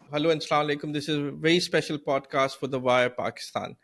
Hello and Assalamu alaikum. This is a very special podcast for the Wire Pakistan.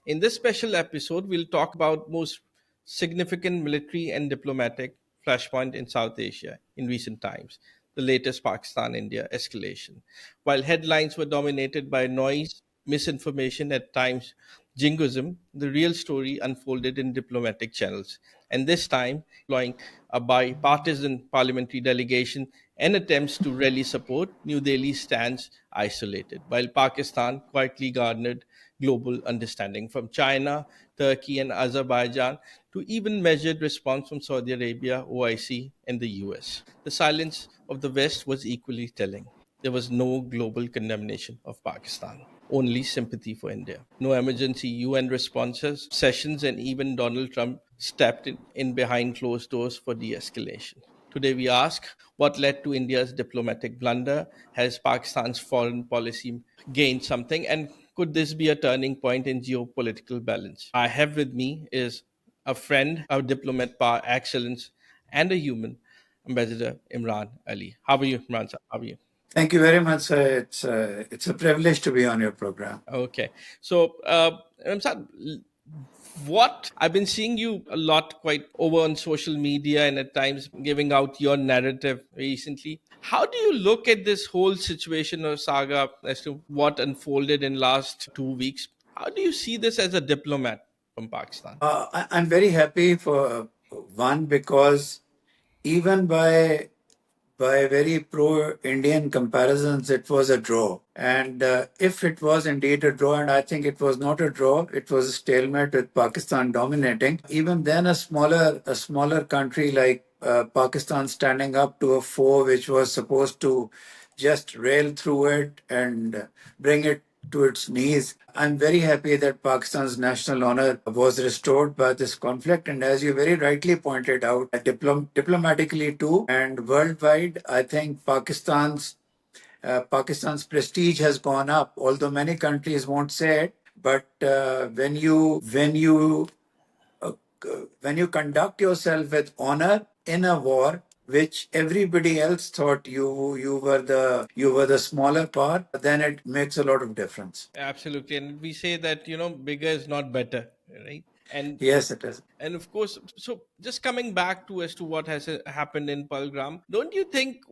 In this special episode, we'll talk about most significant military and diplomatic flashpoint in South Asia in recent times, the latest Pakistan-India escalation. While headlines were dominated by noise, misinformation, at times jingoism, the real story unfolded in diplomatic channels. And this time, employing a bipartisan parliamentary delegation and attempts to rally support, New Delhi stands isolated, while Pakistan quietly garnered global understanding from China, Turkey, and Azerbaijan to even measured response from Saudi Arabia, OIC, and the US. The silence of the West was equally telling. There was no global condemnation of Pakistan, only sympathy for India. No emergency UN responses, sessions, and even Donald Trump stepped in behind closed doors for de escalation. Today, we ask what led to India's diplomatic blunder? Has Pakistan's foreign policy gained something? And could this be a turning point in geopolitical balance? I have with me is a friend, a diplomat par excellence, and a human, Ambassador Imran Ali. How are you, Imran? Sir? How are you? Thank you very much, sir. It's a privilege to be on your program. Okay. So, Imran, what I've been seeing you a lot quite over on social media and at times giving out your narrative recently. How do you look at this whole situation or saga as to what unfolded in last 2 weeks? How do you see this as a diplomat from Pakistan? I'm very happy for one because even by very pro-Indian comparisons, it was a draw. And if it was indeed a draw, and I think it was not a draw, it was a stalemate with Pakistan dominating. Even then, a smaller country like Pakistan standing up to a foe which was supposed to just rail through it and bring it to its knees. I'm very happy that Pakistan's national honor was restored by this conflict. And as you very rightly pointed out, diplomatically too, and worldwide, I think Pakistan's prestige has gone up. Although many countries won't say it, but uh, when you conduct yourself with honor in a war which everybody else thought you were the smaller part, then it makes a lot of difference. Absolutely. And we say that, bigger is not better, right? And Yes, it is. and of course, so just coming back to as to what has happened in Palgram, don't you think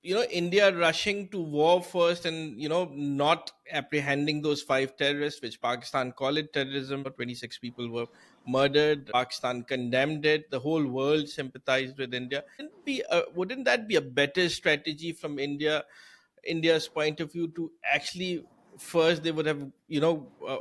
India rushing to war first and not apprehending those five terrorists, which Pakistan call it terrorism, 26 people were murdered, Pakistan condemned it, the whole world sympathized with India. Wouldn't that be a better strategy from India's point of view to actually first they would have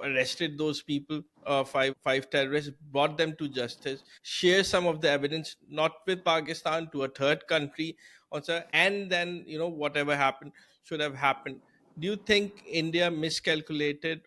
arrested those people, five terrorists, brought them to justice, share some of the evidence not with Pakistan to a third country also, and then whatever happened should have happened. Do you think India miscalculated?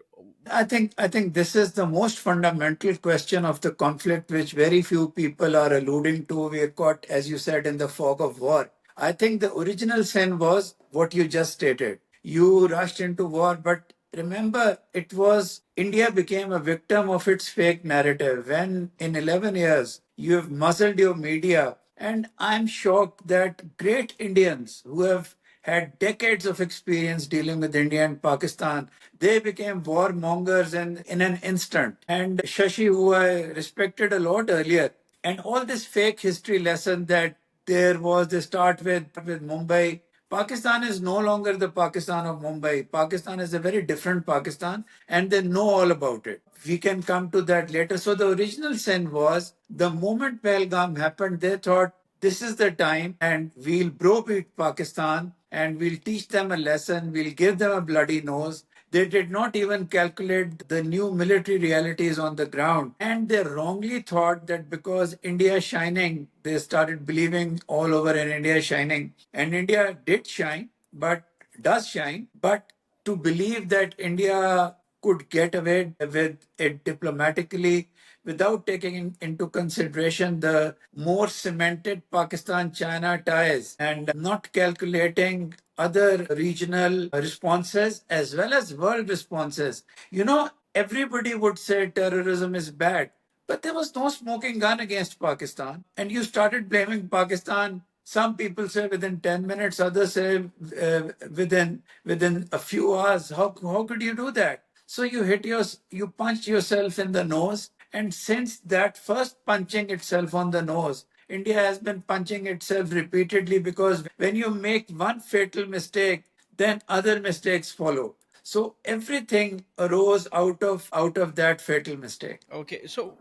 I think this is the most fundamental question of the conflict, which very few people are alluding to. We are caught, as you said, in the fog of war. I think the original sin was what you just stated. You rushed into war, but remember, it was India became a victim of its fake narrative when in 11 years you have muzzled your media. And I'm shocked that great Indians who have had decades of experience dealing with India and Pakistan, they became warmongers in an instant. And Shashi, who I respected a lot earlier, and all this fake history lesson that they start with Mumbai. Pakistan is no longer the Pakistan of Mumbai. Pakistan is a very different Pakistan, and they know all about it. We can come to that later. So the original sin was the moment Pahalgam happened, they thought this is the time and we'll browbeat Pakistan and we'll teach them a lesson, we'll give them a bloody nose. They did not even calculate the new military realities on the ground. And they wrongly thought that because India is shining, they started believing all over in India is shining. And India did shine, but does shine. But to believe that India could get away with it diplomatically without taking into consideration the more cemented Pakistan China ties and not calculating other regional responses as well as world responses. Everybody would say terrorism is bad, but there was no smoking gun against Pakistan. And you started blaming Pakistan Some people say within 10 minutes, others say within a few hours. How could you do that? So you punch yourself in the nose. And since that first punching itself on the nose, India has been punching itself repeatedly, because when you make one fatal mistake, then other mistakes follow. So everything arose out of that fatal mistake. Okay, so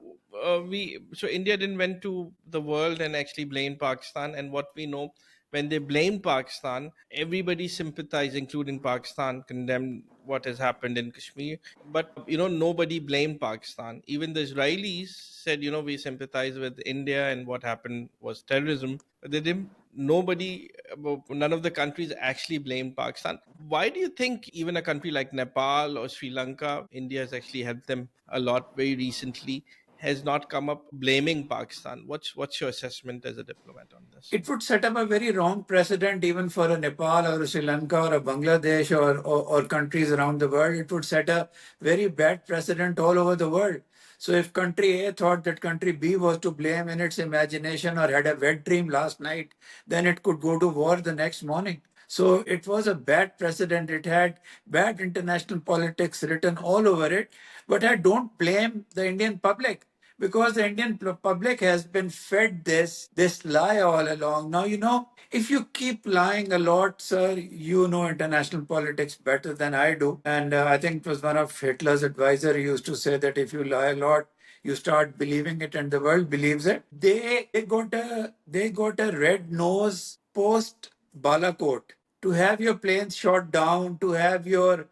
India didn't went to the world and actually blamed Pakistan. And what we know, when they blamed Pakistan, everybody sympathized, including Pakistan, condemned what has happened in Kashmir. But nobody blamed Pakistan. Even the Israelis said, we sympathize with India and what happened was terrorism. But they didn't. None of the countries actually blamed Pakistan. Why do you think even a country like Nepal or Sri Lanka, India has actually helped them a lot very recently, has not come up blaming Pakistan? What's your assessment as a diplomat on this? It would set up a very wrong precedent even for a Nepal or a Sri Lanka or a Bangladesh or countries around the world. It would set a very bad precedent all over the world. So if country A thought that country B was to blame in its imagination or had a wet dream last night, then it could go to war the next morning. So it was a bad precedent. It had bad international politics written all over it. But I don't blame the Indian public, because the Indian public has been fed this lie all along. Now, if you keep lying a lot, sir, you know international politics better than I do. And I think it was one of Hitler's advisor who used to say that if you lie a lot, you start believing it, and the world believes it. They got a red nose post Balakot to have your planes shot down, to have your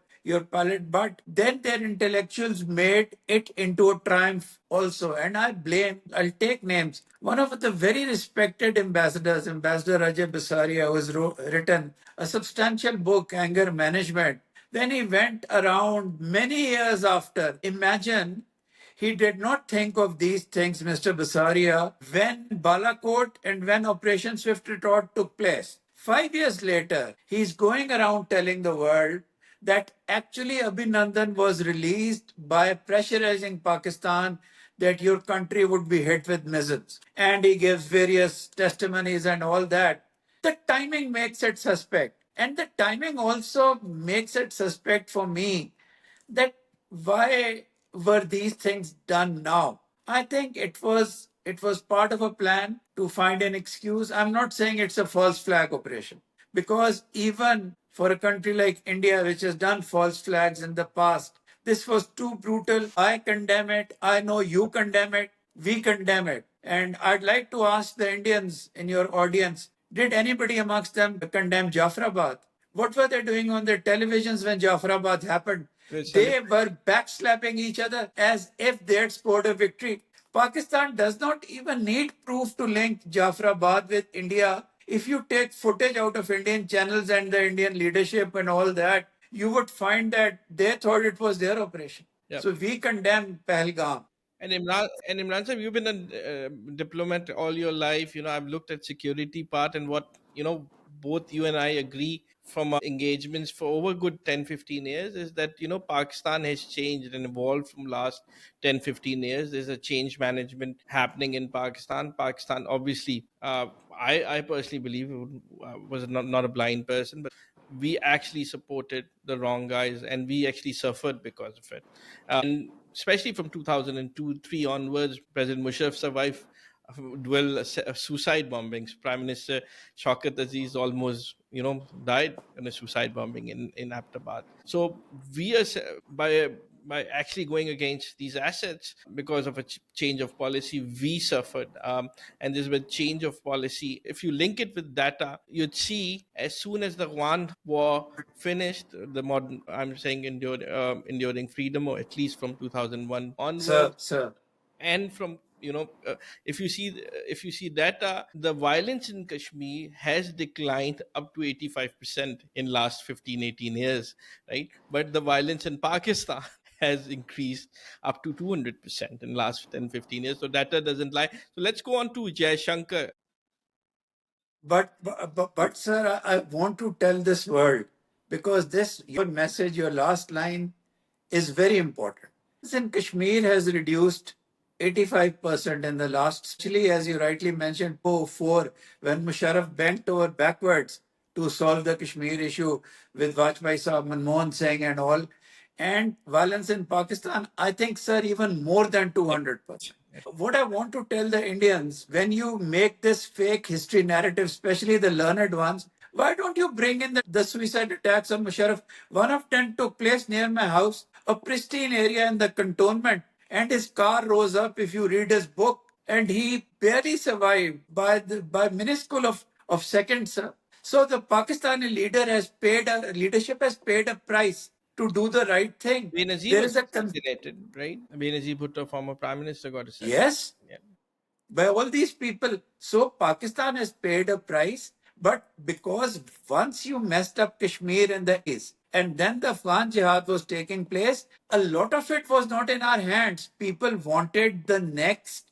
pilot, but then their intellectuals made it into a triumph also. And I'll take names. One of the very respected ambassadors, Ambassador Ajay Bisaria, who has written a substantial book, Anger Management. Then he went around many years after. Imagine, he did not think of these things, Mr. Basaria, when Balakot and when Operation Swift Retort took place. 5 years later, he's going around telling the world that actually Abhinandan was released by pressurizing Pakistan that your country would be hit with missiles. And he gives various testimonies and all that. The timing makes it suspect. And the timing also makes it suspect for me that why were these things done now? I think it was part of a plan to find an excuse. I'm not saying it's a false flag operation, because even for a country like India, which has done false flags in the past, this was too brutal. I condemn it. I know you condemn it. We condemn it. And I'd like to ask the Indians in your audience, did anybody amongst them condemn Jafrabad? What were they doing on their televisions when Jafrabad happened? They were backslapping each other as if they had scored a victory. Pakistan does not even need proof to link Jafrabad with India. If you take footage out of Indian channels and the Indian leadership and all that, you would find that they thought it was their operation. Yeah. So we condemn Pahalgam. And Imran sir, you've been a diplomat all your life. I've looked at security part, and what both you and I agree from our engagements for over good 10, 15 years is that Pakistan has changed and evolved from last 10, 15 years. There's a change management happening in Pakistan obviously, I personally believe was not a blind person, but we actually supported the wrong guys and we actually suffered because of it. And especially from 2002-3 onwards, President Musharraf survived dual suicide bombings. Prime Minister Shaukat Aziz almost, died in a suicide bombing in Aptabad. So we are by actually going against these assets because of a change of policy, we suffered. And there's been change of policy. If you link it with data, you'd see as soon as the Rwanda war finished, the modern, I'm saying, enduring freedom, or at least from 2001 Sir, onwards, sir. and from if you see data, the violence in Kashmir has declined up to 85% in last 15, 18 years, right? But the violence in Pakistan has increased up to 200% in last 10, 15 years. So data doesn't lie. So let's go on to Jaishankar. But sir, I want to tell this world, because this your message, your last line is very important. In Kashmir has reduced 85% in the last, especially as you rightly mentioned, 2004, when Musharraf bent over backwards to solve the Kashmir issue with Vajpayee Saab, Manmohan Singh and all. And violence in Pakistan, I think, sir, even more than 200%. What I want to tell the Indians, when you make this fake history narrative, especially the learned ones, why don't you bring in the suicide attacks on Musharraf? One of 10 took place near my house, a pristine area in the cantonment, and his car rose up if you read his book, and he barely survived by minuscule of seconds. So the Pakistani leadership has paid a price to do the right thing. Benazir There was is a assassinated, right? Benazir Bhutto, former prime minister, got assassinated. yes, Yeah. by all these people. So Pakistan has paid a price, but because once you messed up Kashmir and the East, and then the Afghan jihad was taking place, a lot of it was not in our hands. People wanted the next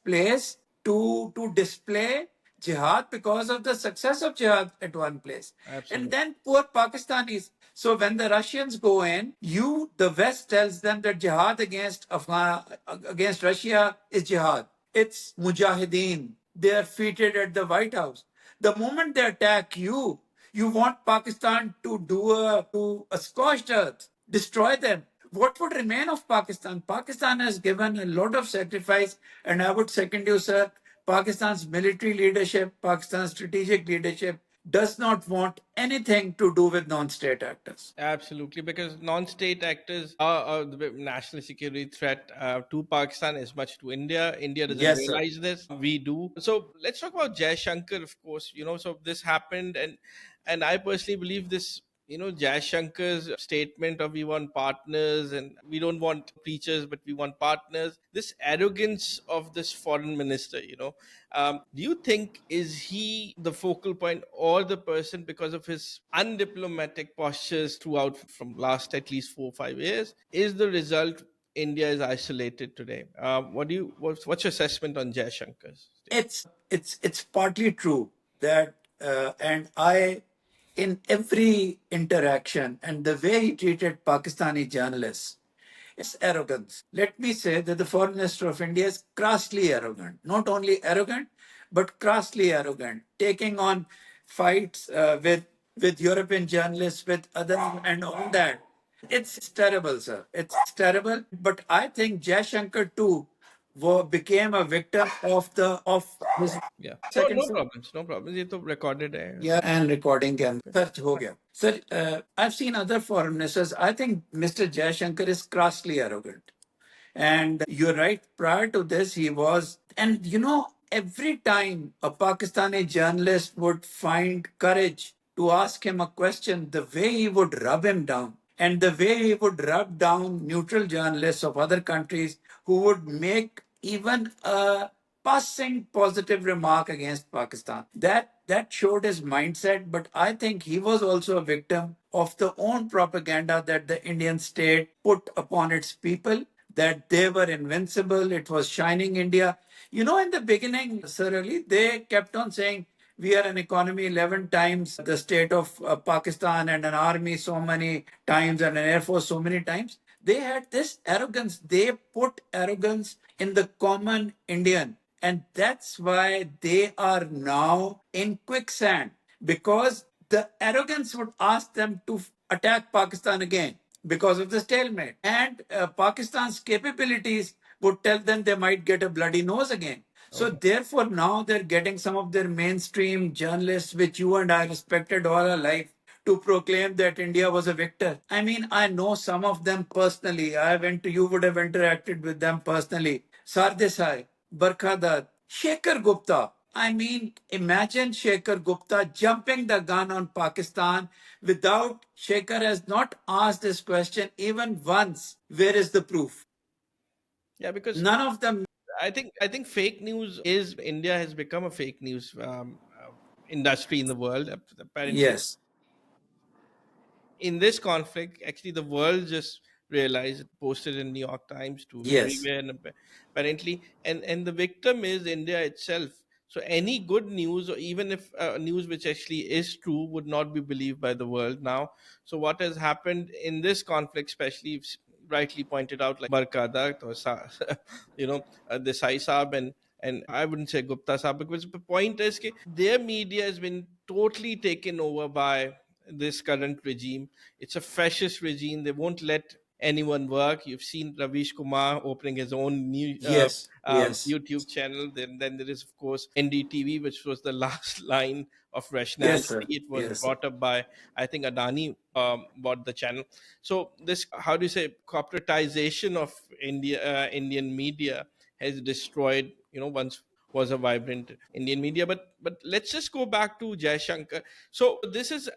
place to display jihad because of the success of jihad at one place. And Absolutely. then poor Pakistanis. So when the Russians go in, the West tells them that jihad against Russia is jihad. It's mujahideen. They are feted at the White House. The moment they attack you, you want Pakistan to do a scorched earth, destroy them. What would remain of Pakistan? Pakistan has given a lot of sacrifice, and I would second you, sir. Pakistan's military leadership, Pakistan's strategic leadership does not want anything to do with non-state actors. Absolutely, because non-state actors are the national security threat to Pakistan as much to India. India doesn't Yes, sir. realize this. We do. So let's talk about Jaishankar, of course. So this happened, and I personally believe this. Jaishankar's statement of we want partners and we don't want preachers, but we want partners. This arrogance of this foreign minister, do you think is he the focal point or the person because of his undiplomatic postures throughout from last at least 4 or 5 years? Is the result India is isolated today? What's your assessment on Jaishankar's statement? It's partly true that, and I, in every interaction and the way he treated Pakistani journalists, arrogance. Let me say that the foreign minister of India is crassly arrogant. Not only arrogant, but crassly arrogant, taking on fights with European journalists, with others, and all that. It's terrible, sir. It's terrible. But I think Jaishankar too became a victim of his Yeah. No, second no sir. problems. No problems. ये तो recorded है. Yeah, and recording can search ho gaya. Sir, I've seen other foreign ministers. I think Mr. Jaishankar is crassly arrogant. And you're right, prior to this, he was. And every time a Pakistani journalist would find courage to ask him a question, the way he would rub him down, and the way he would rub down neutral journalists of other countries who would make even a passing positive remark against Pakistan. That showed his mindset, but I think he was also a victim of the own propaganda that the Indian state put upon its people, that they were invincible. It was shining India. In the beginning, Sir Ali, they kept on saying we are an economy 11 times the state of Pakistan, and an army so many times, and an air force so many times. They had this arrogance. They put arrogance in the common Indian. And that's why they are now in quicksand, because the arrogance would ask them to attack Pakistan again because of the stalemate. And Pakistan's capabilities would tell them they might get a bloody nose again. So Okay. therefore, now they're getting some of their mainstream journalists, which you and I respected all our life, to proclaim that India was a victor. I mean, I know some of them personally. You would have interacted with them personally. Sardesai, Barkhadat, Shekhar Gupta. I mean, imagine Shekhar Gupta jumping the gun on Pakistan without Shekhar has not asked this question even once. Where is the proof? Yeah, because None of them. I think fake news is India has become a fake news industry in the world. Apparently, Yes, in this conflict, actually, the world just realized, posted in New York Times to yes, everywhere, and apparently, and the victim is India itself. So any good news, or even if news which actually is true, would not be believed by the world now. So what has happened in this conflict, especially, rightly pointed out, like Barkadat or the Sai Saab, and I wouldn't say Gupta Saab, because the point is that their media has been totally taken over by this current regime. It's a fascist regime. They won't let anyone work. You've seen Ravish Kumar opening his own new Yes, yes, YouTube channel. Then there is, of course, NDTV, which was the last line of yes, rationality. sir. It was Yes, brought up by, I think, Adani bought the channel. So this, how do you say, corporatization of Indian media has destroyed, once was a vibrant Indian media. But let's just go back to Jaishankar. So this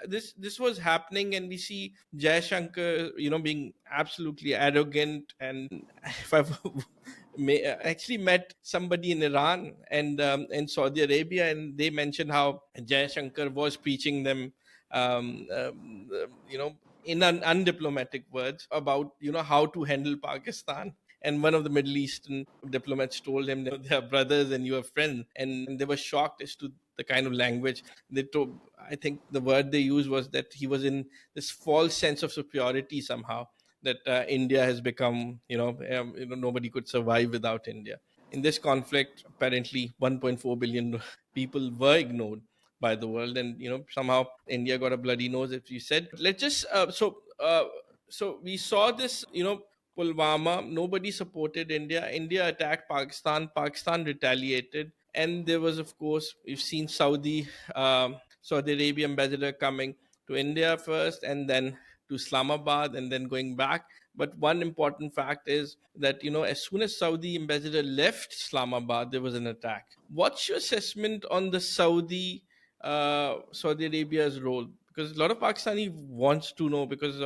was happening, and we see Jaishankar, being absolutely arrogant. And if I've actually met somebody in Iran and Saudi Arabia, and they mentioned how Jaishankar was preaching them, in undiplomatic words, about how to handle Pakistan. And one of the Middle Eastern diplomats told him that they are brothers and you are friends, and they were shocked as to the kind of language they told. I think the word they used was that he was in this false sense of superiority somehow, that India has become, nobody could survive without India. In this conflict, apparently 1.4 billion people were ignored by the world, and somehow India got a bloody nose, if you said. Let's just so we saw this, Pulwama. Nobody supported India. India attacked Pakistan. Pakistan retaliated, and there was, of course, we've seen Saudi Arabia ambassador coming to India first, and then to Islamabad, and then going back. But one important fact is that, as soon as Saudi ambassador left Islamabad, there was an attack. What's your assessment on the Saudi Arabia's role? Because a lot of Pakistani wants to know, because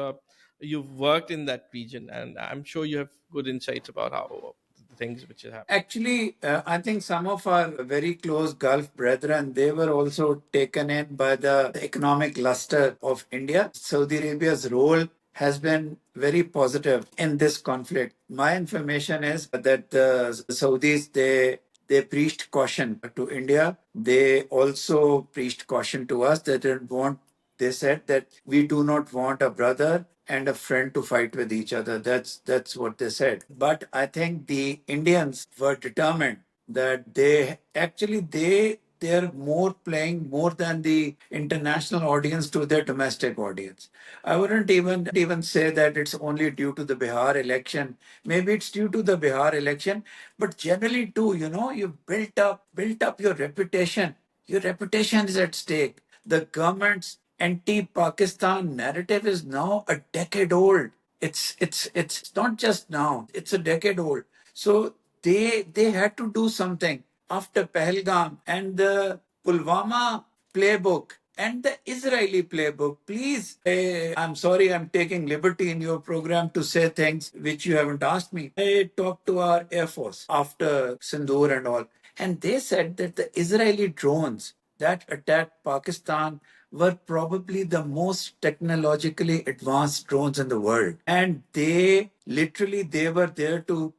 you've worked in that region, and I'm sure you have good insights about how the things which have happened. actually, I think some of our very close Gulf brethren, they were also taken in by the economic luster of India. Saudi Arabia's role has been very positive in this conflict. My information is that the Saudis, they preached caution to India. They also preached caution to us. They said that we do not want a brother and a friend to fight with each other. That's what they said. But I think the Indians were determined that they're more playing more than the international audience to their domestic audience. I wouldn't even say that it's only due to the Bihar election. Maybe it's due to the Bihar election, but generally too, you built up your reputation. Your reputation is at stake. The government's anti-Pakistan narrative is now a decade old. It's not just now. It's a decade old. So they had to do something after Pahalgam and the Pulwama playbook and the Israeli playbook. Please, I'm sorry I'm taking liberty in your program to say things which you haven't asked me. I talked to our Air Force after Sindoor and all, and they said that the Israeli drones that attacked Pakistan were probably the most technologically advanced drones in the world, and they were there to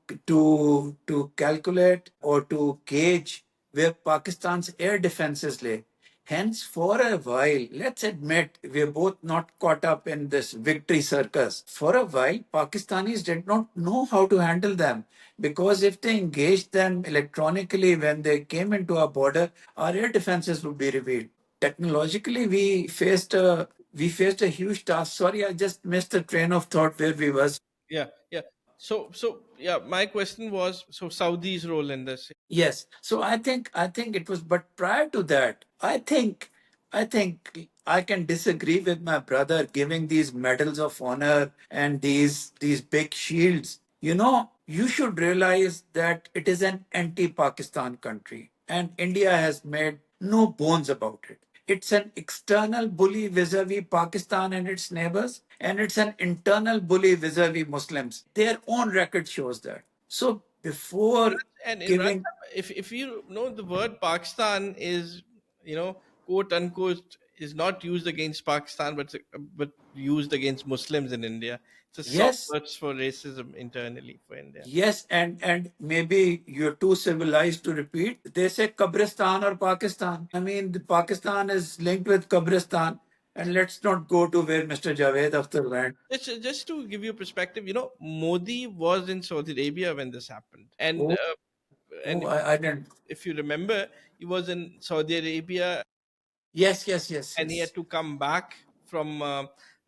calculate or to gauge where Pakistan's air defenses lay. Hence, for a while, let's admit we're both not caught up in this victory circus. For a while, Pakistanis did not know how to handle them, because if they engaged them electronically when they came into our border, our air defenses would be revealed. Technologically, we faced a huge task. Sorry, I just missed the train of thought where we was. Yeah, yeah. So yeah, my question was, so Saudi's role in this. Yes. So I think it was, but prior to that, I think I can disagree with my brother giving these medals of honor and these big shields. You should realize that it is an anti-Pakistan country, and India has made no bones about it. It's an external bully vis-a-vis Pakistan and its neighbors, and it's an internal bully vis-a-vis Muslims. Their own record shows that. So before And Imran, giving, if you know, the word Pakistan is, quote unquote, is not used against Pakistan, but used against Muslims in India. It's a soft yes, word for racism internally for India. yes, and maybe you're too civilized to repeat. They say Kabristan or Pakistan. I mean, the Pakistan is linked with Kabristan. And let's not go to where Mr. Javed Akhtar went. Just to give you perspective, Modi was in Saudi Arabia when this happened, and Oh, and oh, I didn't. if you remember, he was in Saudi Arabia Yes, yes, yes, and he yes. had to come back from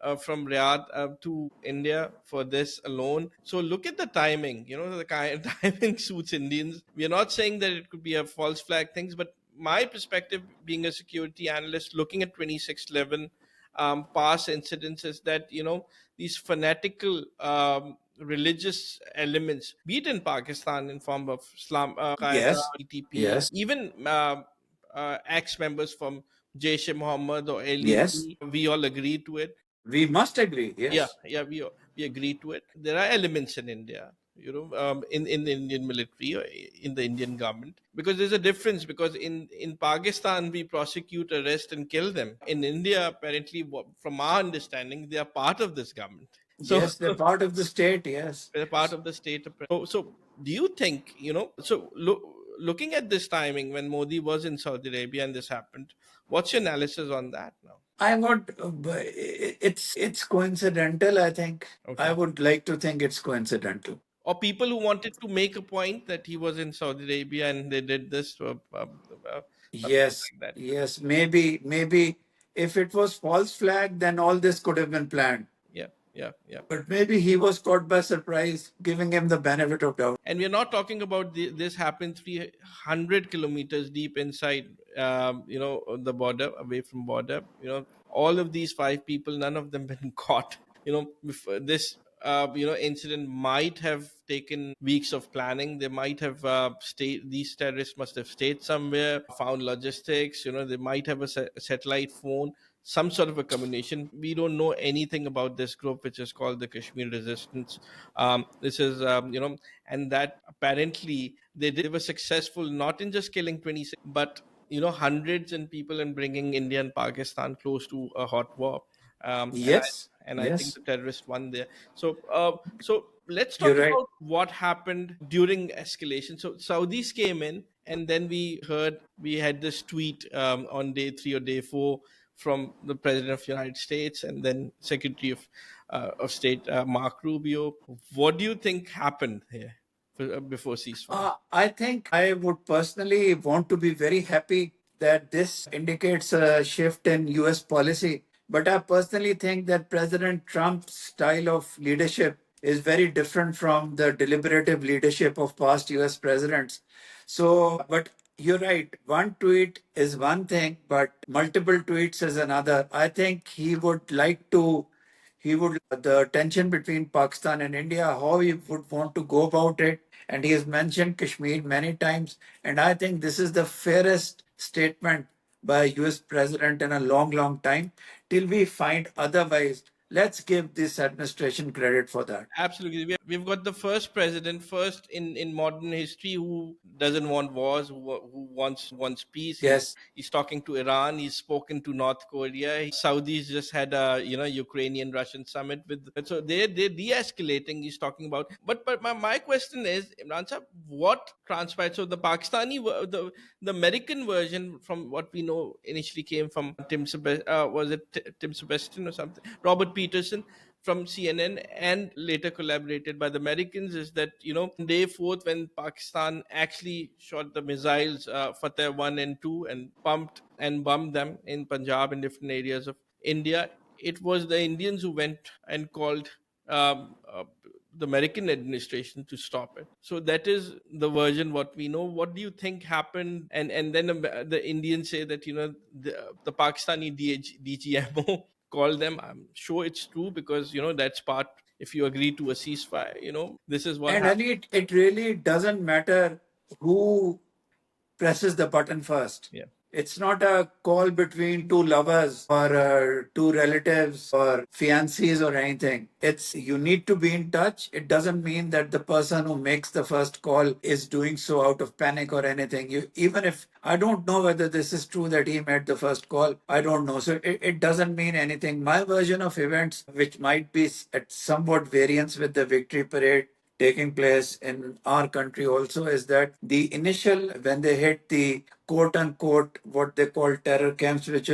Riyadh to India for this alone. So look at the timing. The kind of timing suits Indians. We are not saying that it could be a false flag things, but my perspective, being a security analyst, looking at 2611 past incidents, is that these fanatical religious elements, be it in Pakistan in form of Islam, Qaeda, Yes, TTP, yes, even ex members from Jaish Muhammad or yes. LEP, we all agree to it. We must agree. Yeah, Yes, yeah, we agree to it. There are elements in India, in the Indian military or in the Indian government, because there's a difference. Because in Pakistan we prosecute, arrest, and kill them. In India, apparently, from our understanding, they are part of this government. So yes. They're part of the state. Yes. they're part of the state. So do you think, looking at this timing when Modi was in Saudi Arabia and this happened, what's your analysis on that now? I would. It's coincidental. I think. I Okay. would like to think it's coincidental. Or people who wanted to make a point that he was in Saudi Arabia and they did this, something Yes, like that. yes. Maybe if it was false flag, then all this could have been planned. Yeah, yeah, yeah. But maybe he was caught by surprise, giving him the benefit of doubt. And we're not talking about this happened 300 kilometers deep inside, the border, away from border. All of these five people, none of them been caught. This incident might have taken weeks of planning. They might have stayed. These terrorists must have stayed somewhere, found logistics. They might have a satellite phone, some sort of a communication. We don't know anything about this group, which is called the Kashmir Resistance. This is, and that apparently they were successful not in just killing 26, but hundreds and people, and bringing India and Pakistan close to a hot war. And I Yes, and I think yes. the terrorist won there. So let's talk You're right. about what happened during escalation. So Saudis came in, and then we had this tweet on day 3 or day 4 from the president of the United States, and then Secretary of State Mark Rubio. What do you think happened here before ceasefire? I think I would personally want to be very happy that this indicates a shift in US policy. But I personally think that President Trump's style of leadership is very different from the deliberative leadership of past US presidents. So, but you're right. One tweet is one thing, but multiple tweets is another. I think he would the tension between Pakistan and India, how he would want to go about it. And he has mentioned Kashmir many times. And I think this is the fairest statement by a US president in a long, long time. Till we find otherwise, let's give this administration credit for that. Absolutely. We've got the first president, first in modern history, who doesn't want wars, who wants peace. Yes. He's talking to Iran. He's spoken to North Korea. Saudis just had a Ukrainian Russian summit with. So they're de-escalating. He's talking about. But my question is, Imran sir, what transpired? So the the American version, from what we know, initially came from was it Tim Sebastian or something? Robert Peterson from CNN, and later collaborated by the Americans, is that day 4th, when Pakistan actually shot the missiles, Fateh 1 and 2, and pumped and bombed them in Punjab and different areas of India, it was the Indians who went and called um, uh, the American administration to stop it. So that is the version what we know. What do you think happened? And then the Indians say that the Pakistani DGMO call them. I'm sure it's true, because that's part. If you agree to a ceasefire, this is what And happened. Ali, it really doesn't matter who presses the button first. Yeah, It's not a call between two lovers or two relatives or fiancés or anything. It's you need to be in touch. It doesn't mean that the person who makes the first call is doing so out of panic or anything. Even if I don't know whether this is true that he made the first call, I don't know. So it doesn't mean anything. My version of events, which might be at somewhat variance with the victory parade, taking place in our country also, is that the initial when they hit the quote unquote what they call terror camps, which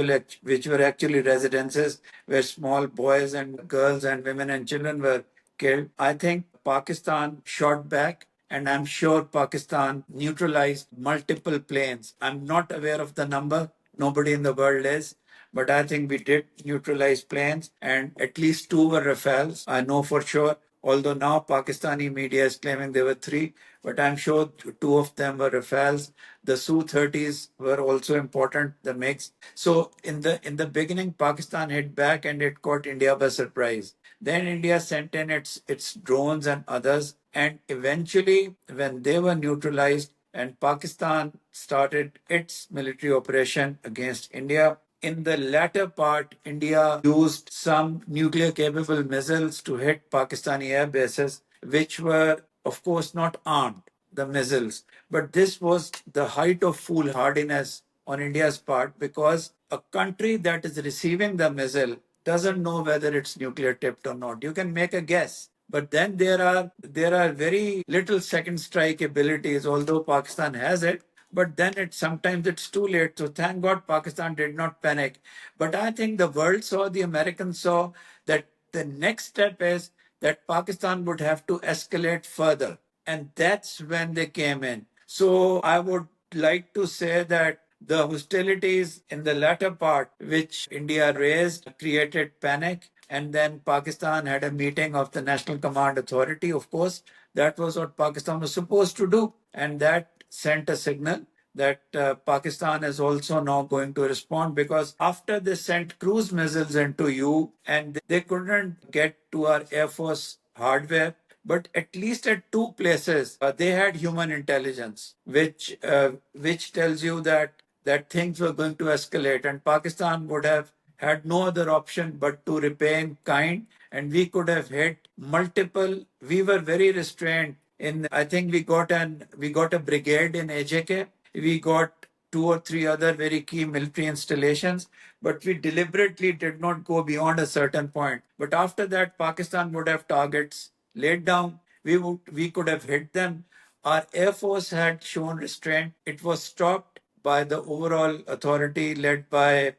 were actually residences where small boys and girls and women and children were killed. I think Pakistan shot back, and I'm sure Pakistan neutralized multiple planes. I'm not aware of the number. Nobody in the world is. But I think we did neutralize planes, and at least two were Rafales. I know for sure. Although now Pakistani media is claiming there were three, but I'm sure two of them were Rafales. The Su-30s were also important, the mix. So in the beginning, Pakistan hit back and it caught India by surprise. Then India sent in its drones and others, and eventually, when they were neutralized and Pakistan started its military operation against India, in the latter part, India used some nuclear capable missiles to hit Pakistani air bases, which were, of course, not armed, the missiles. But this was the height of foolhardiness on India's part, because a country that is receiving the missile doesn't know whether it's nuclear tipped or not. You can make a guess. But then there are very little second strike abilities, although Pakistan has it. But then sometimes it's too late. So thank God Pakistan did not panic. But I think the world saw, the Americans saw that the next step is that Pakistan would have to escalate further. And that's when they came in. So I would like to say that the hostilities in the latter part, which India raised, created panic. And then Pakistan had a meeting of the National Command Authority. Of course, that was what Pakistan was supposed to do. And that sent a signal that Pakistan is also now going to respond, because after they sent cruise missiles into you and they couldn't get to our Air Force hardware, but at least at two places they had human intelligence, which tells you that things were going to escalate, and Pakistan would have had no other option but to repay in kind, and we could have hit multiple. We were very restrained in. I think we got a brigade in AJK. We got two or three other very key military installations, but we deliberately did not go beyond a certain point. But after that, Pakistan would have targets laid down. We could have hit them. Our Air Force had shown restraint. It was stopped by the overall authority led by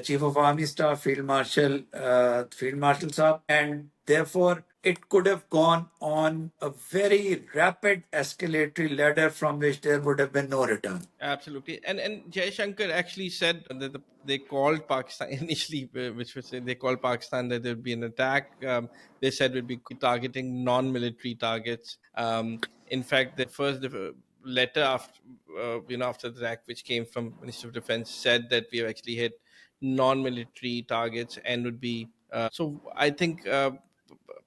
Chief of Army Staff, Field Marshal Saab, and therefore it could have gone on a very rapid escalatory ladder from which there would have been no return. Absolutely, and Jaishankar actually said that they called Pakistan initially, which was they called Pakistan that there would be an attack. They said we'd be targeting non-military targets. In fact, the first letter after after the attack, which came from Minister of Defense, said that we have actually hit non-military targets and would be. So I think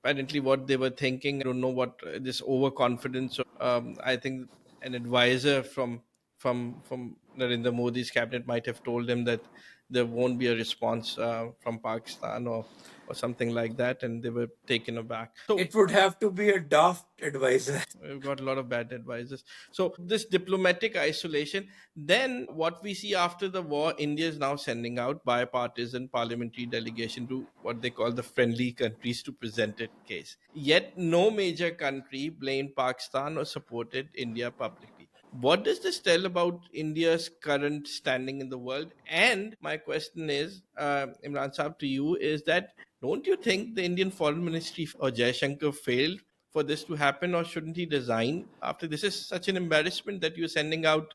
apparently what they were thinking, I don't know what this overconfidence. I think an advisor from Narendra Modi's cabinet might have told him that there won't be a response from Pakistan or something like that, and they were taken aback. So It would have to be a daft advisor. we've got a lot of bad advisors. So this diplomatic isolation. Then what we see after the war, India is now sending out bipartisan parliamentary delegation to what they call the friendly countries to present its case. Yet no major country blamed Pakistan or supported India publicly. What does this tell about India's current standing in the world? And my question is, Imran Saab, to you, is that don't you think the Indian Foreign Ministry or Jaishankar failed for this to happen, or shouldn't he resign after this? Is such an embarrassment that you're sending out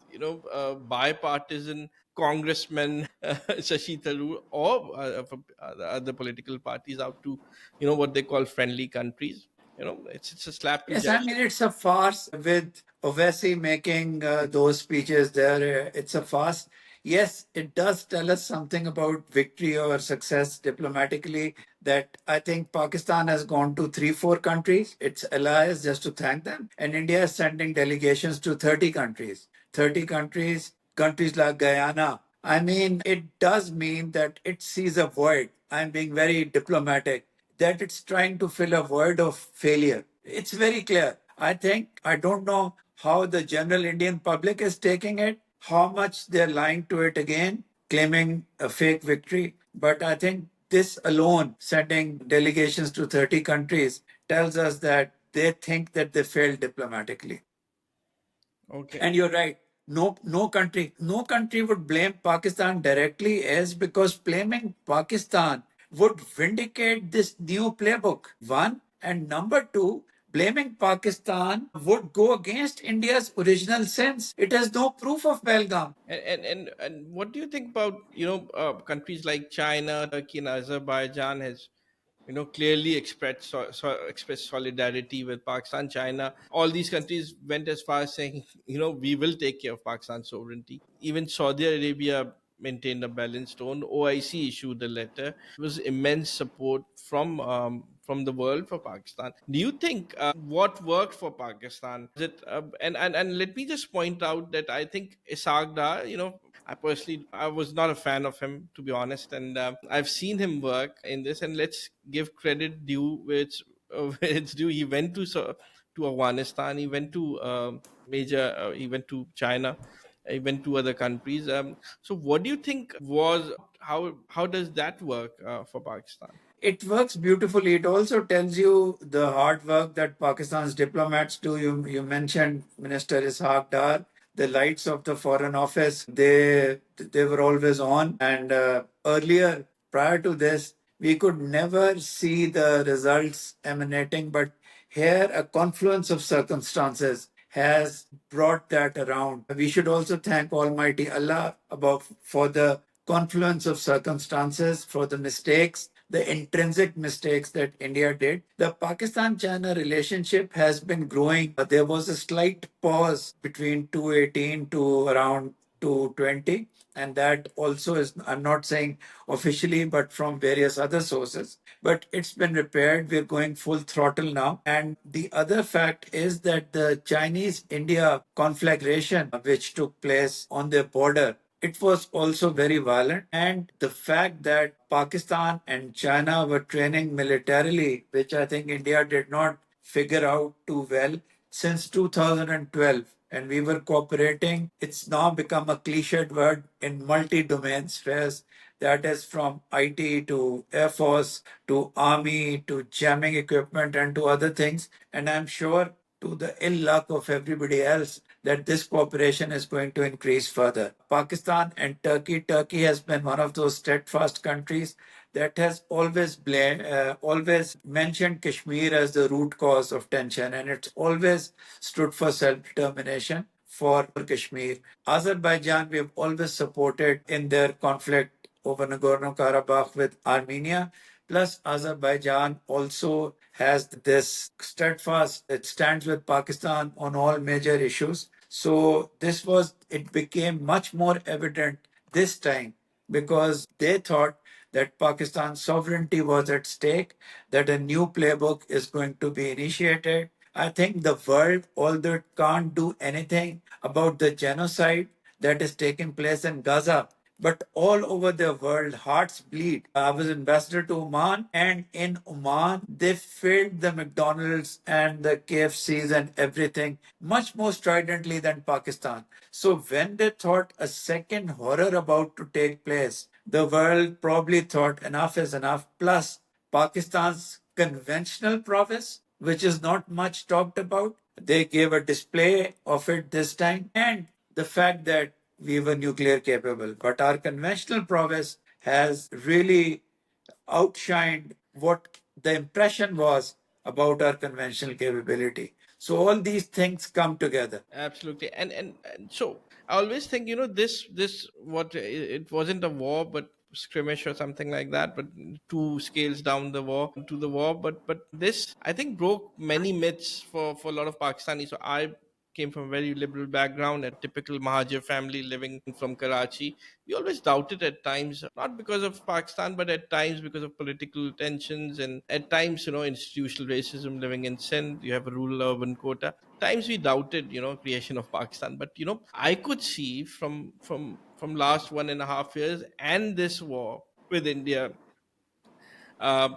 bipartisan congressmen Shashi Tharoor or from other political parties out to what they call friendly countries. It's a slap to Yes, I Jaish. mean, it's a farce with Ovesi making those speeches there. It's a farce. Yes, it does tell us something about victory or success diplomatically, that I think Pakistan has gone to three, four countries, its allies, just to thank them. And India is sending delegations to 30 countries. 30 countries, countries like Guyana. I mean, it does mean that it sees a void. I'm being very diplomatic, that it's trying to fill a void of failure. It's very clear. I don't know how the general Indian public is taking it, how much they're lying to it again, claiming a fake victory. But I think this alone, sending delegations to 30 countries, tells us that they think that they failed diplomatically. Okay. And you're right. No country would blame Pakistan directly, as because blaming Pakistan would vindicate this new playbook. One, and number two, blaming Pakistan would go against India's original sense. It has no proof of Belgaum. And what do you think about countries like China, Turkey, and Azerbaijan has clearly expressed solidarity with Pakistan. China, all these countries went as far as saying we will take care of Pakistan's sovereignty. Even Saudi Arabia maintained a balanced tone. OIC issued a letter. It was immense support from the world for Pakistan. Do you think what worked for Pakistan? Is it and let me just point out that I think Isaac Dar, I personally I was not a fan of him, to be honest, and I've seen him work in this. And let's give credit due where it's where it's due. He went to Afghanistan. He went to he went to China. He went to other countries. So, what do you think was how does that work for Pakistan? It works beautifully. It also tells you the hard work that Pakistan's diplomats do. You mentioned Minister Ishaq Dar. The lights of the Foreign Office, they were always on. And earlier, prior to this, we could never see the results emanating. But here, a confluence of circumstances has brought that around. We should also thank Almighty Allah about for the confluence of circumstances, for the mistakes, the intrinsic mistakes that India did. The Pakistan China relationship has been growing. There was a slight pause between 2018 to around 220. And that also is, I'm not saying officially, but from various other sources. But it's been repaired. We're going full throttle now. And the other fact is that the Chinese India conflagration, which took place on their border, it was also very violent. And the fact that Pakistan and China were training militarily, which I think India did not figure out too well since 2012, and we were cooperating. It's now become a cliched word in multi domain spheres. That is from IT to Air Force to Army to jamming equipment and to other things. And I'm sure, to the ill luck of everybody else, that this cooperation is going to increase further. Pakistan and Turkey. Turkey has been one of those steadfast countries that has always mentioned Kashmir as the root cause of tension, and it's always stood for self-determination for Kashmir. Azerbaijan, we have always supported in their conflict over Nagorno-Karabakh with Armenia. Plus, Azerbaijan also has this steadfast, it stands with Pakistan on all major issues. So it became much more evident this time because they thought that Pakistan's sovereignty was at stake, that a new playbook is going to be initiated. I think the world, although it can't do anything about the genocide that is taking place in Gaza, but all over the world, hearts bleed. I was ambassador to Oman, and in Oman, they filled the McDonald's and the KFCs and everything much more stridently than Pakistan. So when they thought a second horror about to take place, the world probably thought enough is enough. Plus, Pakistan's conventional prowess, which is not much talked about, they gave a display of it this time. And the fact that we were nuclear capable. But our conventional prowess has really outshined what the impression was about our conventional capability. So all these things come together. Absolutely, and so I always think this what it wasn't a war but skirmish or something like that, but two scales down the war to the war. But this I think broke many myths for a lot of Pakistanis. So I came from a very liberal background, a typical Mahajir family living from Karachi. We always doubted at times, not because of Pakistan, but at times because of political tensions, and at times, institutional racism living in Sindh. You have a rural urban quota. Times we doubted, creation of Pakistan. But, I could see from last 1.5 years and this war with India, uh,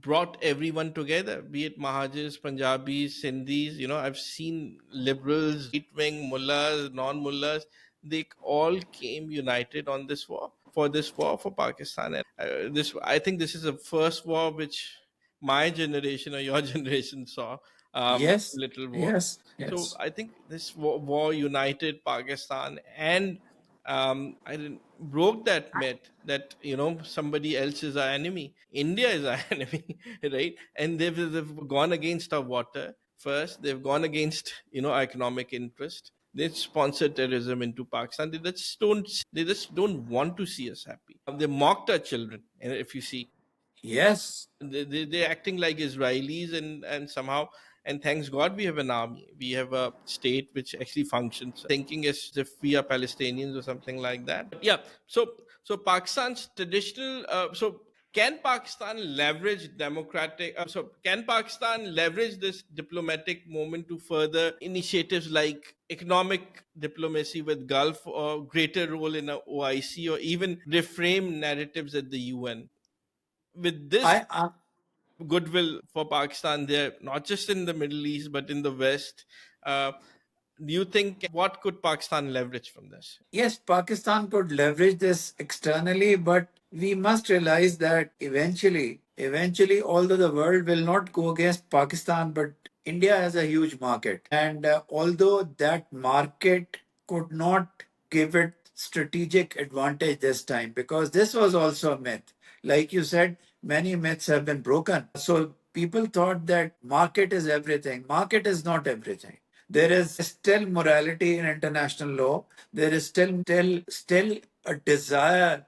brought everyone together, be it Mahajirs, Punjabis, Sindhis. I've seen liberals, right wing, mullahs, non mullahs. They all came united on this war, for Pakistan. And I think this is the first war which my generation or your generation saw. Yes, little war. yes, So yes. I think this war united Pakistan, and I didn't, broke that myth that somebody else is our enemy. India is our enemy, right? And they've gone against our water first. They've gone against our economic interest. They sponsor terrorism into Pakistan. They just don't want to see us happy. They mocked our children, and if you see, Yes. they're acting like Israelis, and somehow, and thanks God we have an army, we have a state which actually functions. Thinking as if we are Palestinians or something like that. But yeah, so Pakistan's traditional. So can Pakistan leverage democratic? Can Pakistan leverage this diplomatic moment to further initiatives like economic diplomacy with Gulf, or greater role in a OIC, or even reframe narratives at the UN? With this I goodwill for Pakistan there, not just in the Middle East but in the West. Uh, do you think what could Pakistan leverage from this? Yes, Pakistan could leverage this externally, but we must realize that eventually, although the world will not go against Pakistan, but India has a huge market. And although that market could not give it strategic advantage this time, because this was also a myth. Like you said, many myths have been broken. So people thought that market is everything. Market is not everything. There is still morality in international law. There is still a desire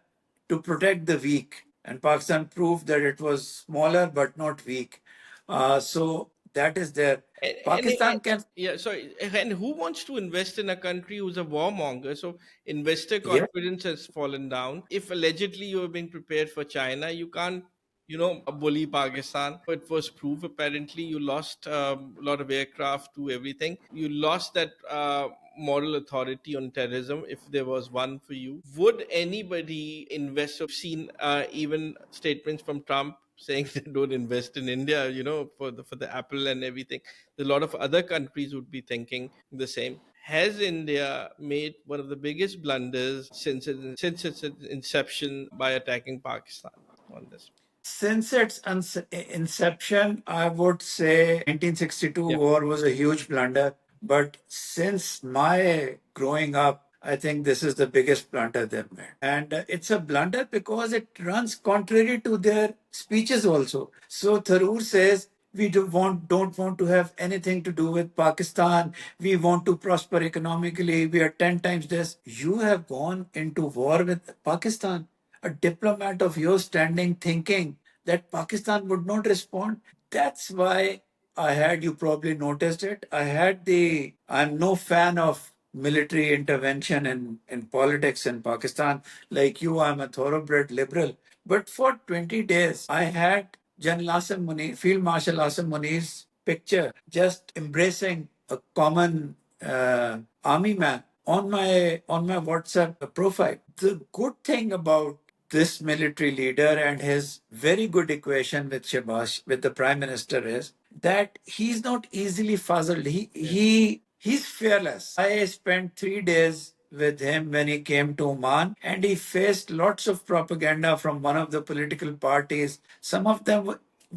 to protect the weak, and Pakistan proved that it was smaller but not weak. So that is there. And Pakistan can. yeah, sorry. And who wants to invest in a country who's a warmonger? So investor Yeah. confidence has fallen down. If allegedly you have been prepared for China, you can't, bully Pakistan. It was proof. Apparently, you lost a lot of aircraft to everything. You lost that moral authority on terrorism, if there was one for you. Would anybody invest? So seen even statements from Trump saying they don't invest in India, for the Apple and everything. A lot of other countries would be thinking the same. Has India made one of the biggest blunders since its inception by attacking Pakistan on this? Since its inception, I would say 1962 Yeah. war was a huge blunder. But since my growing up, I think this is the biggest blunder they've made. And it's a blunder because it runs contrary to their speeches also. So Tharoor says, we don't want to have anything to do with Pakistan. We want to prosper economically. We are 10 times this. You have gone into war with Pakistan, a diplomat of your standing thinking that Pakistan would not respond. That's why I had, you probably noticed it. I'm no fan of military intervention in politics in Pakistan. Like you, I'm a thoroughbred liberal. But for 20 days, I had General Asim Munir, Field Marshal Asim Munir's picture just embracing a common army man on my WhatsApp profile. The good thing about this military leader and his very good equation with Shabash, with the prime minister, is that he's not easily fuzzled. Yeah. He's fearless. I spent 3 days with him when he came to Oman, and he faced lots of propaganda from one of the political parties. Some of them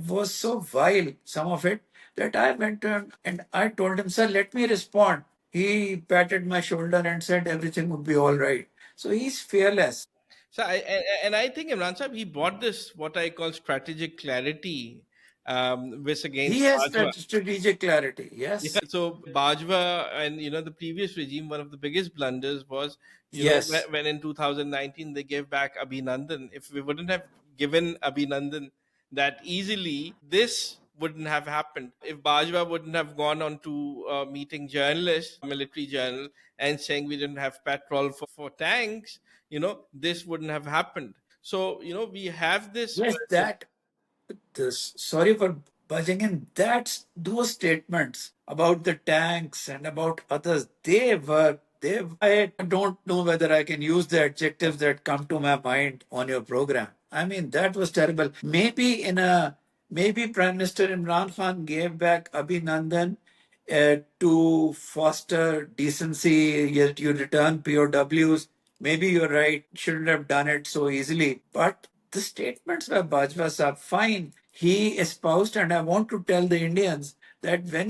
was so vile, some of it, that I went to him and I told him, "Sir, let me respond." He patted my shoulder and said everything would be all right. So he's fearless. So I think Imran Sahib, he brought this what I call strategic clarity, which He against has Bajwa. strategic clarity. Yeah, Yes. so Bajwa and the previous regime, one of the biggest blunders was, when, Yes. when in 2019 they gave back Abhinandan. If we wouldn't have given Abhinandan that easily, this wouldn't have happened. If Bajwa wouldn't have gone on to meeting journalists, military journal, and saying we didn't have petrol for tanks, this wouldn't have happened. So we have this Yes, person. sorry for budging in. That's those statements about the tanks and about others. I don't know whether I can use the adjectives that come to my mind on your program. I mean, that was terrible. Maybe Prime Minister Imran Khan gave back Abhinandan to foster decency, yet you return POWs. Maybe you're right, shouldn't have done it so easily. But the statements by Bajwa are fine. He espoused, and I want to tell the Indians that when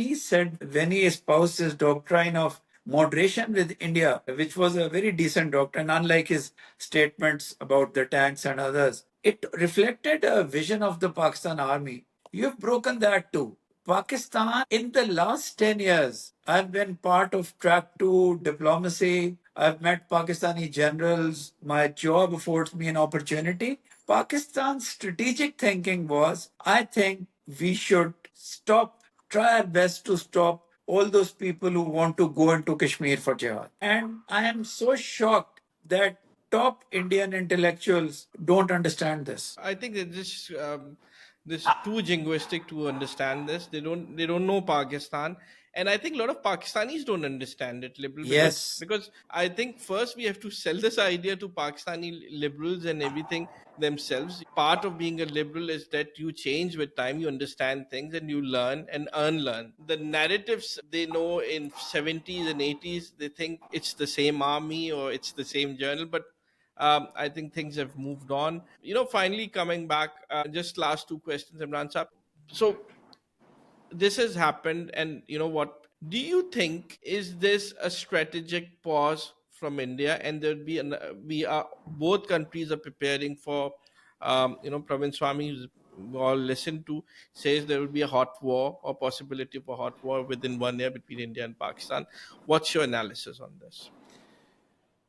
he espoused his doctrine of moderation with India, which was a very decent doctrine, unlike his statements about the tanks and others, it reflected a vision of the Pakistan army. You've broken that too. Pakistan, in the last 10 years, I've been part of track 2 diplomacy. I've met Pakistani generals. My job affords me an opportunity. Pakistan's strategic thinking was, I think we should try our best to stop all those people who want to go into Kashmir for jihad. And I am so shocked that top Indian intellectuals don't understand this. I think they're just this too jingoistic to understand this. They don't know Pakistan, and I think a lot of Pakistanis don't understand it liberal Yes. because I think first we have to sell this idea to Pakistani liberals and everything themselves. Part of being a liberal is that you change with time, you understand things, and you learn and unlearn the narratives they know in 70s and 80s. They think it's the same army or it's the same journal, but I think things have moved on. Finally coming back, just last two questions, Imran Saab. So this has happened, and you know what? Do you think is this a strategic pause from India, and there'll be we are both countries are preparing for, Pravin Swami, who's we all listen to, says there will be a hot war or possibility of a hot war within 1 year between India and Pakistan. What's your analysis on this?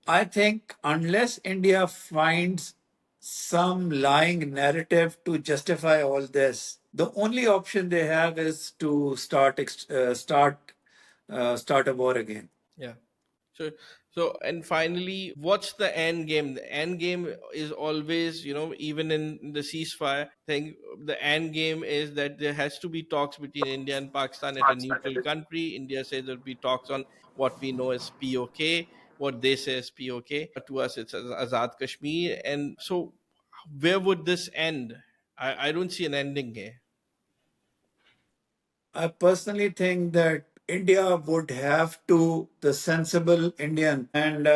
I think unless India finds some lying narrative to justify all this, the only option they have is to start a war again. Yeah. So and finally, what's the end game? The end game is always, even in the ceasefire thing, the end game is that there has to be talks between India and Pakistan at a neutral country. India says there'll be talks on what we know as POK, what they say is POK. To us, it's Azad Kashmir. And so, where would this end? I don't see an ending here. I personally think that India would have to, the sensible Indian, and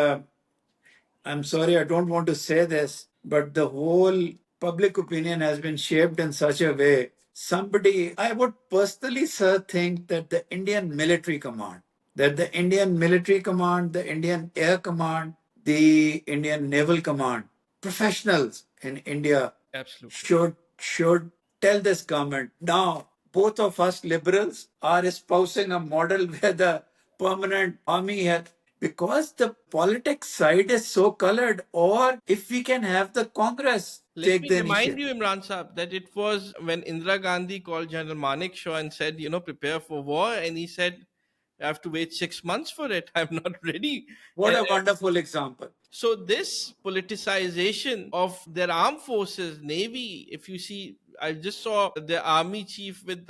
I'm sorry, I don't want to say this, but the whole public opinion has been shaped in such a way. Somebody, I would personally, sir, think that the Indian military command, the Indian air command, the Indian naval command, professionals in India Absolutely. should tell this government now. Both of us liberals are espousing a model where the permanent army has, because the politics side is so colored, or if we can have the Congress Let take me the remind you, initiative. Imran Saab, that it was when Indira Gandhi called General Manik Shaw and said, prepare for war. And he said, I have to wait 6 months for it. I'm not ready. What a wonderful example. So this politicization of their armed forces, navy, if you see, I just saw the army chief with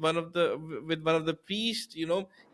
one of the priests.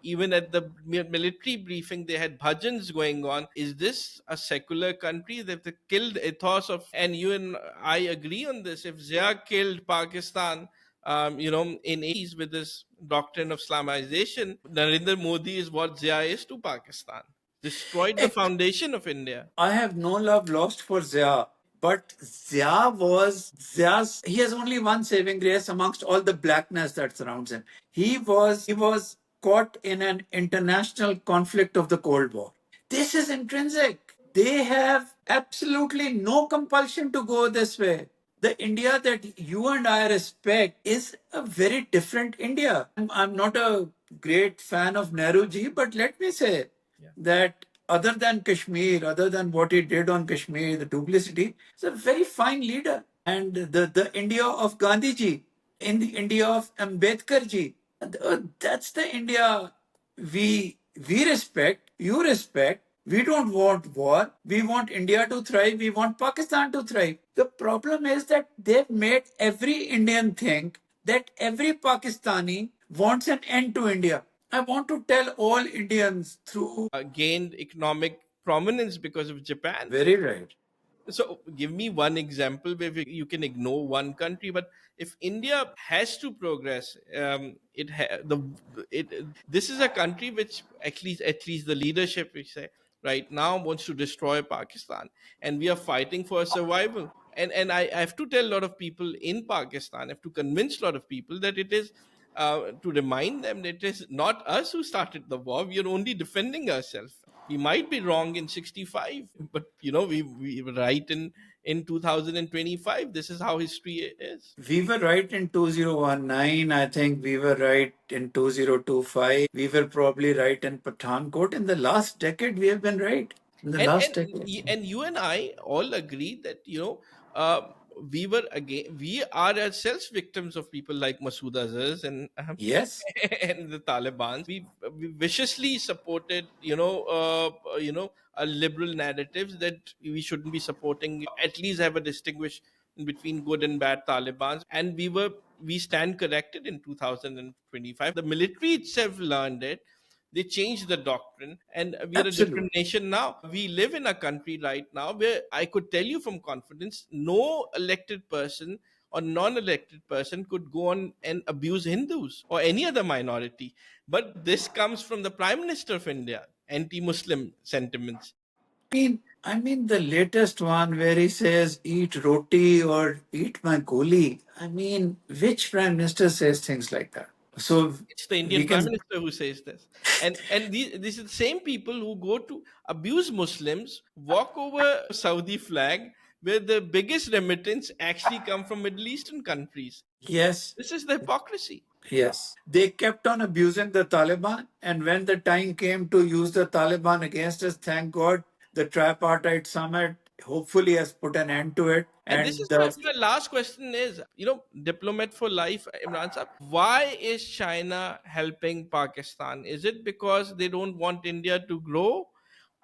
Even at the military briefing, they had bhajans going on. Is this a secular country that they killed ethos of? And you and I agree on this. If Zia killed Pakistan, in 80s with this doctrine of Islamization, Narendra Modi is what Zia is to Pakistan. Destroyed the foundation of India. I have no love lost for Zia, but He has only one saving grace amongst all the blackness that surrounds him. He was caught in an international conflict of the Cold War. This is intrinsic. They have absolutely no compulsion to go this way. The India that you and I respect is a very different India. I'm not a great fan of Nehruji, but let me say Yeah. that other than Kashmir, other than what he did on Kashmir, the duplicity, he's a very fine leader. And the India of Gandhiji, in the India of Ambedkarji, that's the India we respect, you respect. We don't want war. We want India to thrive. We want Pakistan to thrive. The problem is that they've made every Indian think that every Pakistani wants an end to India. I want to tell all Indians through. Gained economic prominence because of Japan. Very right. So give me one example where you can ignore one country, but if India has to progress, this is a country which at least the leadership, we say right now, wants to destroy Pakistan, and we are fighting for survival. And I have to tell a lot of people in Pakistan, I have to convince a lot of people that it is to remind them that it is not us who started the war. We are only defending ourselves. We might be wrong in 65, but we were right in 2025. This is how history is. We were right in 2019. I think we were right in 2025. We were probably right in Pathankot. In the last decade, we have been right. In the and last and decade. and you and I all agree that uh, we are ourselves victims of people like Masood Azhar and Yes. and the Taliban. We viciously supported a liberal narratives that we shouldn't be supporting. At least have a distinguish between good and bad Taliban, and we stand corrected in 2025. The military itself learned it. They changed the doctrine, and we are a different Absolutely. nation now. We live in a country right now where I could tell you from confidence, no elected person or non-elected person could go on and abuse Hindus or any other minority. But this comes from the Prime Minister of India, anti-Muslim sentiments. I mean, the latest one where he says, eat roti or eat my goli. I mean, which prime minister says things like that? So It's the we Indian Prime can, Minister who says this. And these are the same people who go to abuse Muslims, walk over Saudi flag, where the biggest remittance actually come from Middle Eastern countries. yes, This is the hypocrisy. yes. They kept on abusing the Taliban. And when the time came to use the Taliban against us, thank God, the tripartite summit hopefully has put an end to it. And this And is my last question is, diplomat for life, Imran Sahab, why is China helping Pakistan? Is it because they don't want India to grow?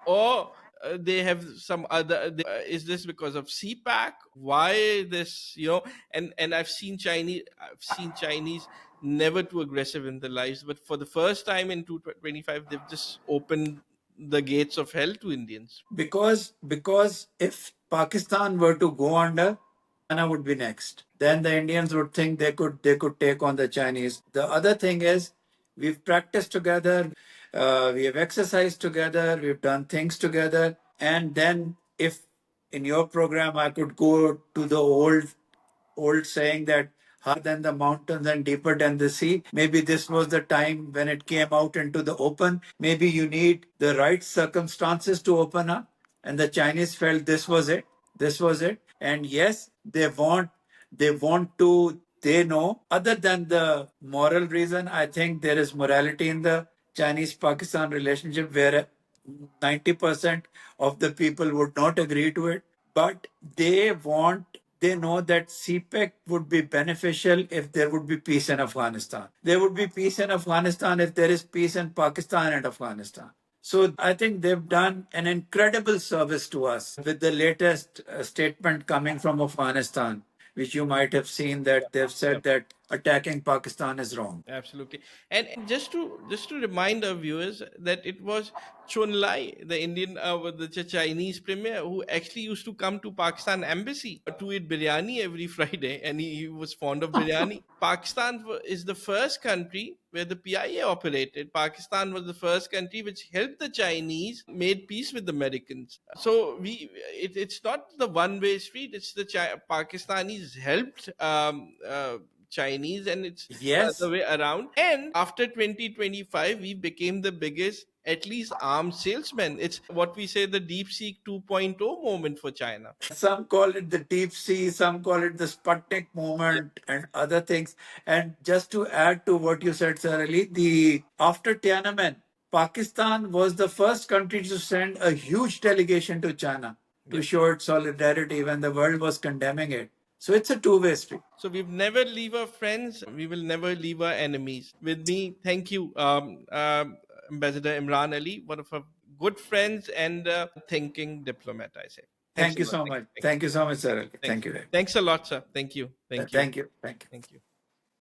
Or they have some other is this because of CPAC? Why this, and I've seen Chinese never too aggressive in their lives, but for the first time in 2025 they've just opened the gates of hell to Indians. because if Pakistan were to go under, China would be next. Then the Indians would think they could take on the Chinese. The other thing is we've practiced together, we have exercised together, we've done things together, and then if in your program I could go to the old saying that higher than the mountains and deeper than the sea. Maybe this was the time when it came out into the open. Maybe you need the right circumstances to open up. And the Chinese felt this was it. This was it. And yes, they know, other than the moral reason, I think there is morality in the Chinese Pakistan relationship where 90% of the people would not agree to it, but they know that CPEC would be beneficial if there would be peace in Afghanistan. There would be peace in Afghanistan if there is peace in Pakistan and Afghanistan. So I think they've done an incredible service to us with the latest statement coming from Afghanistan, which you might have seen that they've said that attacking Pakistan is wrong. Absolutely. And just to remind our viewers that it was Chun Lai, the Indian the Chinese premier, who actually used to come to Pakistan embassy to eat biryani every Friday, and he was fond of biryani. Pakistan is the first country where the PIA operated. Pakistan was the first country which helped the Chinese made peace with the Americans. So it's not the one-way street. It's the Pakistanis helped Chinese, and it's the Yes, other way around. And after 2025, we became the biggest, at least, arms salesman. It's what we say the deep sea 2.0 moment for China. some call it the deep sea, some call it the Sputnik Yeah. movement, and other things. And just to add to what you said, Sir Ali, the after Tiananmen, Pakistan was the first country to send a huge delegation to China to Yeah. show its solidarity when the world was condemning it. So it's a two-way street. So we've never leave our friends. We will never leave our enemies. With me, thank you, Ambassador Imran Ali, one of our good friends and thinking diplomat. I say, thanks Thank a you lot. so Thank much. you. Thank you. Thank you so much, Sir Ali. Thank Thank you. you very Thanks a lot, sir. Thank you. much. Thank you. Thank you. Thank you. Thank you.